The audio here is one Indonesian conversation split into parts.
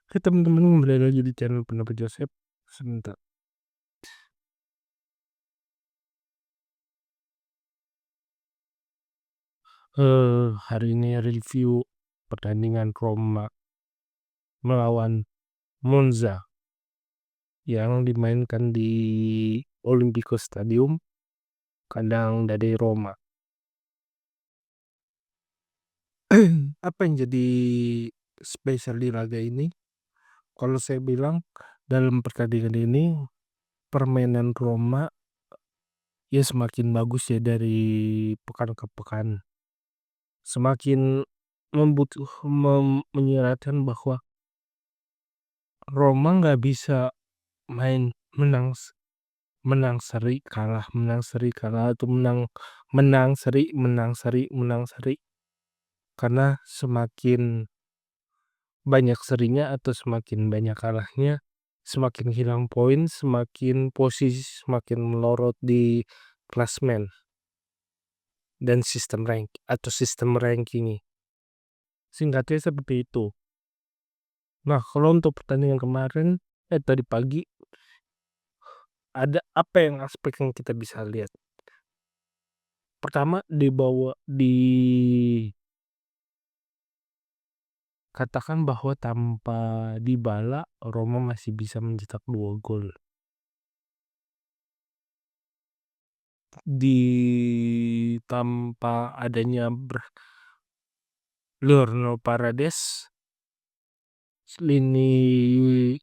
Hai teman-teman, kembali lagi di channel Pendapat Joseph. Sebentar. Hari ini review pertandingan Roma melawan Monza yang dimainkan di Olimpico Stadium, kandang dari Roma. Apa yang jadi spesial di laga ini? Kalau saya bilang dalam pertandingan ini permainan Roma ya semakin bagus ya dari pekan ke pekan. Semakin menyeratkan bahwa Roma nggak bisa main menang seri kalah atau menang seri karena semakin banyak serinya atau semakin banyak kalahnya semakin hilang poin, semakin posisi semakin melorot di klasmen dan sistem ranking. Singkatnya seperti itu. Nah, kalau untuk pertandingan kemarin tadi pagi ada apa aspek yang kita bisa lihat? Pertama, katakan bahwa tanpa Dybala Roma masih bisa mencetak 2 gol. Tanpa adanya Leonardo Paredes, lini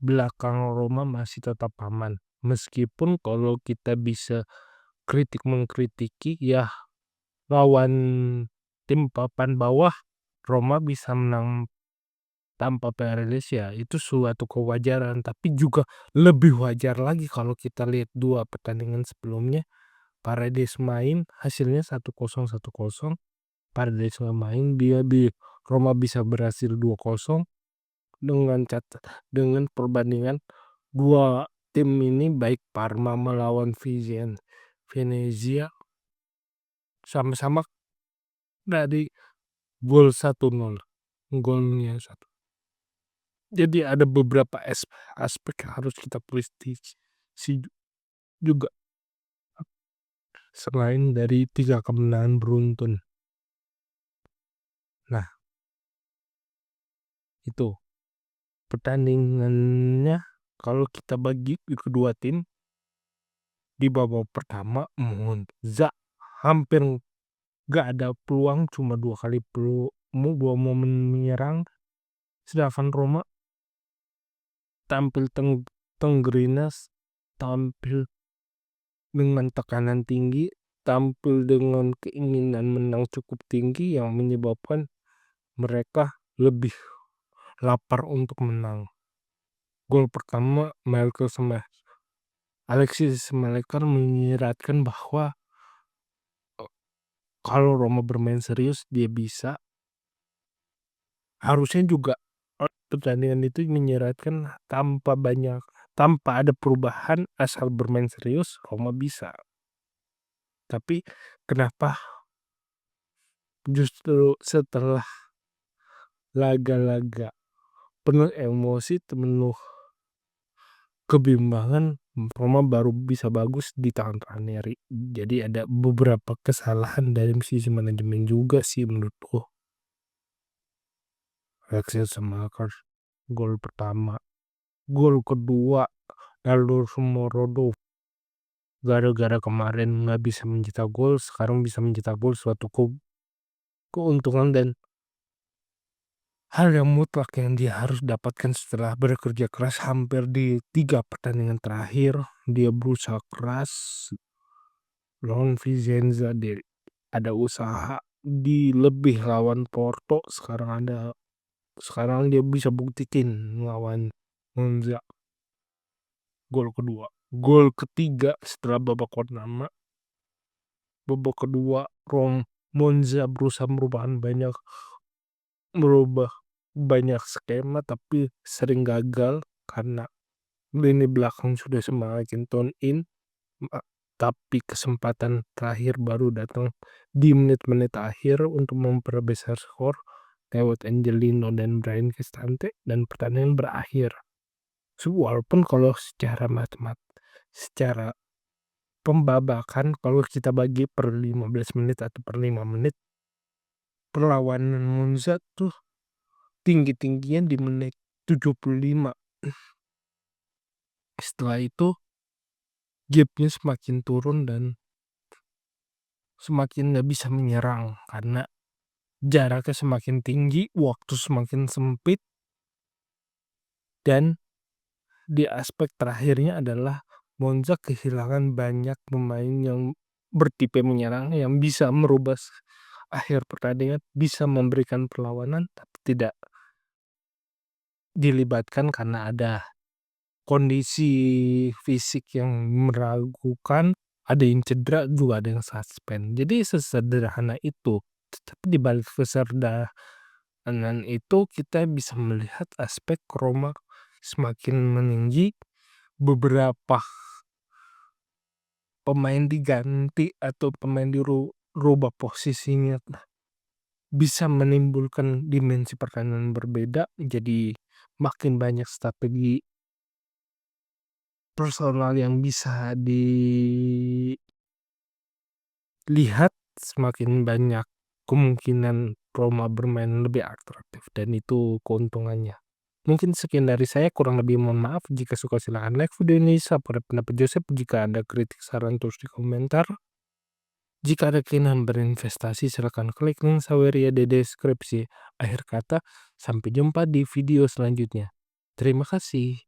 belakang Roma masih tetap aman. Meskipun kalau kita bisa mengkritiki ya lawan tim papan bawah Roma bisa menang tanpa Paredes ya itu suatu kewajaran, tapi juga lebih wajar lagi kalau kita lihat 2 pertandingan sebelumnya Paredes main hasilnya 1-0. Paredes nggak main Roma bisa berhasil 2-0 dengan perbandingan 2 tim ini, baik Parma melawan Venezia sama-sama dari gol 1-0, golnya 1. Jadi ada beberapa aspek yang harus kita presisi juga selain dari 3 kemenangan beruntun. Nah, itu pertandingannya kalau kita bagi kedua tim di babak pertama Monza hampir gak ada peluang, cuma 2 kali 2 momen menyerang, sedangkan Roma tampil tenggerinas, tampil dengan tekanan tinggi, tampil dengan keinginan menang cukup tinggi yang menyebabkan mereka lebih lapar untuk menang. Gol pertama Alexis Semalékar menyiratkan bahwa kalau Roma bermain serius dia bisa. Harusnya juga pertandingan itu menyiratkan tanpa ada perubahan, asal bermain serius Roma bisa. Tapi kenapa justru setelah laga-laga penuh emosi, penuh kebimbangan, Roma baru bisa bagus di tangan Ranieri. Jadi ada beberapa kesalahan dari sisi manajemen juga sih menurutku. Alexis Semalékar gol pertama, gol kedua Dalot Sumorodo gara-gara kemarin nggak bisa mencetak gol, sekarang bisa mencetak gol, suatu keuntungan dan hal yang mutlak yang dia harus dapatkan setelah bekerja keras hampir di 3 pertandingan terakhir. Dia berusaha keras lawan Vicenza, dia ada usaha di lebih lawan Porto, sekarang dia bisa buktikan lawan Monza. Gol kedua, gol ketiga setelah babak pertama. Babak kedua Monza berusaha merubah banyak skema, tapi sering gagal karena lini belakang sudah semakin tone in. Tapi kesempatan terakhir baru datang di menit-menit akhir untuk memperbesar skor. lewat Angelino dan Bryan Cristante dan pertandingan berakhir. Walaupun kalau secara pembabakan kalau kita bagi per 15 menit atau per 5 menit, perlawanan Monza tuh tinggi-tingginya di menit 75. Setelah itu gapnya semakin turun dan semakin nggak bisa menyerang karena jaraknya semakin tinggi, waktu semakin sempit, dan di aspek terakhirnya adalah Monza kehilangan banyak pemain yang bertipe menyerang yang bisa merubah akhir pertandingan, bisa memberikan perlawanan, tapi tidak dilibatkan karena ada kondisi fisik yang meragukan, ada yang cedera, juga ada yang suspend. Jadi sesederhana itu. Tetapi di balik kesederhanaan itu kita bisa melihat aspek Roma semakin meninggi, beberapa pemain diganti atau pemain dirubah posisinya bisa menimbulkan dimensi pertandingan berbeda, jadi makin banyak strategi personal yang bisa dilihat, semakin banyak kemungkinan Roma bermain lebih atraktif dan itu keuntungannya. Mungkin sekian dari saya, kurang lebih mohon maaf. Jika suka silahkan like video ini, support pendapat Joseph. Jika ada kritik saran tulis di komentar. Jika ada keinginan berinvestasi silakan klik link Saweria di deskripsi. Akhir kata, sampai jumpa di video selanjutnya. Terima kasih.